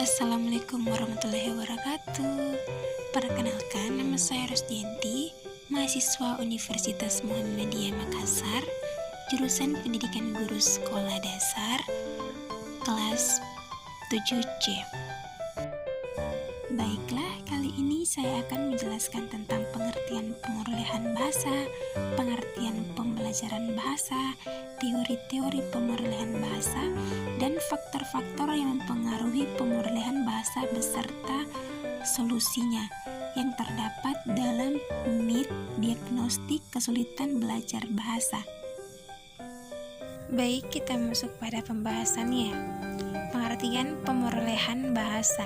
Assalamualaikum warahmatullahi wabarakatuh. Perkenalkan, nama saya Rosdianti, mahasiswa Universitas Muhammadiyah Makassar, jurusan Pendidikan Guru Sekolah Dasar, kelas 7C. Baiklah, kali ini saya akan menjelaskan tentang pengertian perolehan bahasa, pengertian pembelajaran bahasa, teori-teori perolehan bahasa, dan faktor-faktor yang mempengaruhi perolehan bahasa beserta solusinya yang terdapat dalam unit diagnostik kesulitan belajar bahasa. Baik, kita masuk pada pembahasannya. Pengertian perolehan bahasa.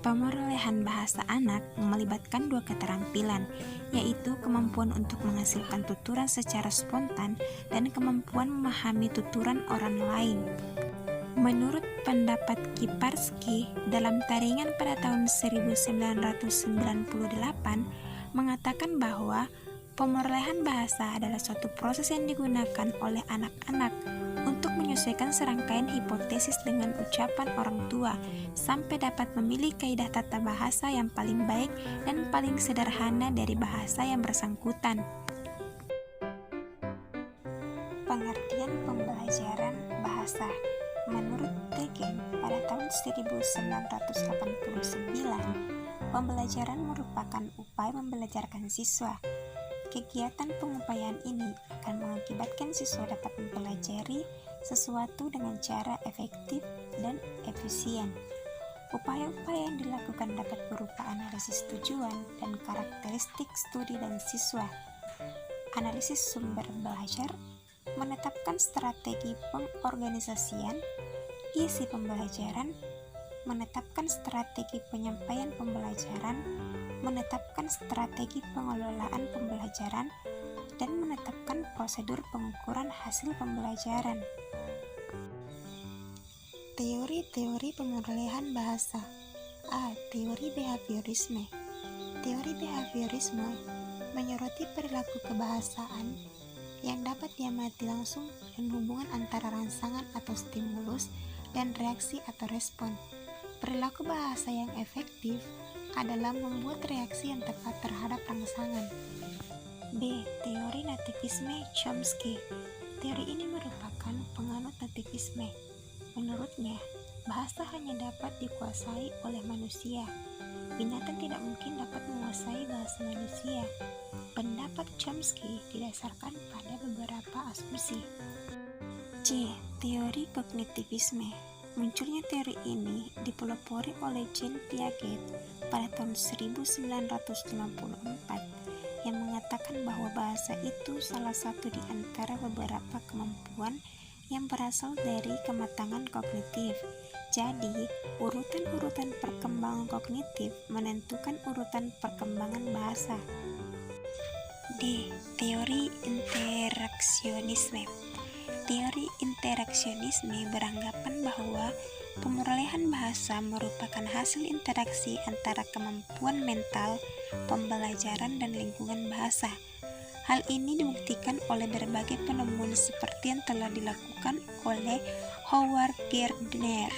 Perolehan bahasa anak melibatkan dua keterampilan, yaitu kemampuan untuk menghasilkan tuturan secara spontan dan kemampuan memahami tuturan orang lain. Menurut pendapat Kiparsky dalam taringan pada tahun 1998 mengatakan bahwa perolehan bahasa adalah suatu proses yang digunakan oleh anak-anak untuk menyesuaikan serangkaian hipotesis dengan ucapan orang tua sampai dapat memilih kaidah tata bahasa yang paling baik dan paling sederhana dari bahasa yang bersangkutan. Pengertian pembelajaran bahasa. Menurut Tegen pada tahun 1989, pembelajaran merupakan upaya membelajarkan siswa. Kegiatan pengupayaan ini akan mengakibatkan siswa dapat mempelajari sesuatu dengan cara efektif dan efisien. Upaya-upaya yang dilakukan dapat berupa analisis tujuan dan karakteristik studi dan siswa, analisis sumber belajar, menetapkan strategi pengorganisasian, isi pembelajaran, menetapkan strategi penyampaian pembelajaran, menetapkan strategi pengelolaan pembelajaran, dan menetapkan prosedur pengukuran hasil pembelajaran. Teori-teori perolehan bahasa. A. Teori behaviorisme. Teori behaviorisme menyoroti perilaku kebahasaan yang dapat diamati langsung dan hubungan antara rangsangan atau stimulus dan reaksi atau respon. Perilaku bahasa yang efektif adalah membuat reaksi yang tepat terhadap rangsangan. B. Teori nativisme Chomsky. Teori ini merupakan penganut nativisme. Menurutnya, bahasa hanya dapat dikuasai oleh manusia. Binatang tidak mungkin dapat menguasai bahasa manusia. Pendapat Chomsky didasarkan pada beberapa asumsi. C. Teori kognitivisme. Munculnya teori ini dipelopori oleh Jean Piaget pada tahun 1954 yang mengatakan bahwa bahasa itu salah satu di antara beberapa kemampuan yang berasal dari kematangan kognitif. Jadi, urutan-urutan perkembangan kognitif menentukan urutan perkembangan bahasa. D. Teori interaksionisme. Teori interaksionisme beranggapan bahwa perolehan bahasa merupakan hasil interaksi antara kemampuan mental, pembelajaran, dan lingkungan bahasa. Hal ini dibuktikan oleh berbagai penemuan seperti yang telah dilakukan oleh Howard Gardner.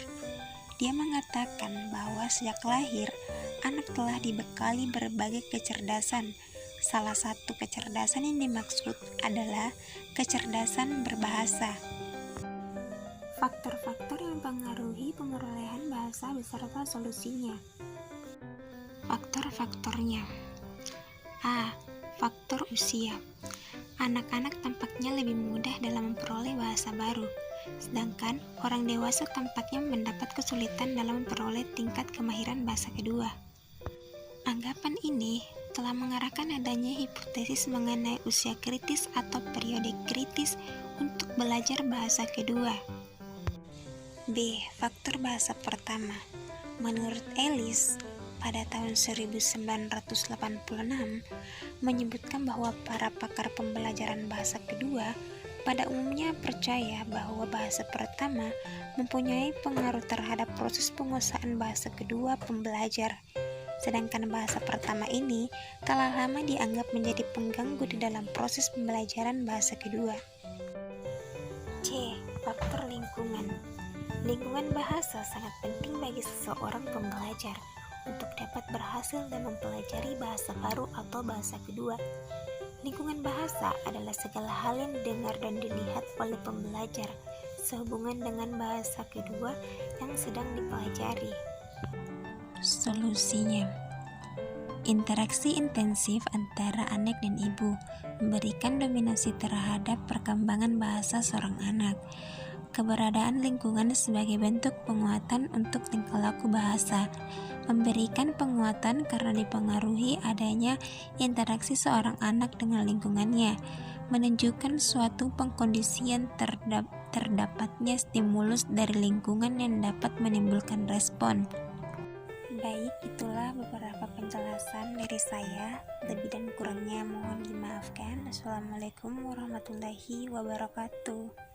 Dia mengatakan bahwa sejak lahir, anak telah dibekali berbagai kecerdasan. Salah satu kecerdasan yang dimaksud adalah kecerdasan berbahasa. Faktor-faktor yang mempengaruhi perolehan bahasa beserta solusinya. Faktor-faktornya. A. Faktor usia. Anak-anak tampaknya lebih mudah dalam memperoleh bahasa baru, sedangkan orang dewasa tampaknya mendapat kesulitan dalam memperoleh tingkat kemahiran bahasa kedua. Anggapan ini telah mengarahkan adanya hipotesis mengenai usia kritis atau periode kritis untuk belajar bahasa kedua. B. Faktor bahasa pertama. Menurut Ellis, pada tahun 1986 menyebutkan bahwa para pakar pembelajaran bahasa kedua pada umumnya percaya bahwa bahasa pertama mempunyai pengaruh terhadap proses penguasaan bahasa kedua pembelajar. Sedangkan bahasa pertama ini telah lama dianggap menjadi pengganggu di dalam proses pembelajaran bahasa kedua. C. Faktor lingkungan. Lingkungan bahasa sangat penting bagi seseorang pembelajar untuk dapat berhasil dan mempelajari bahasa baru atau bahasa kedua. Lingkungan bahasa adalah segala hal yang didengar dan dilihat oleh pembelajar sehubungan dengan bahasa kedua yang sedang dipelajari. Solusinya, interaksi intensif antara anak dan ibu memberikan dominasi terhadap perkembangan bahasa seorang anak. Keberadaan lingkungan sebagai bentuk penguatan untuk tingkah laku bahasa, memberikan penguatan karena dipengaruhi adanya interaksi seorang anak dengan lingkungannya, menunjukkan suatu pengkondisian terdapatnya stimulus dari lingkungan yang dapat menimbulkan respon. Baik, itulah beberapa penjelasan dari saya. Lebih dan kurangnya mohon dimaafkan. Assalamualaikum warahmatullahi wabarakatuh.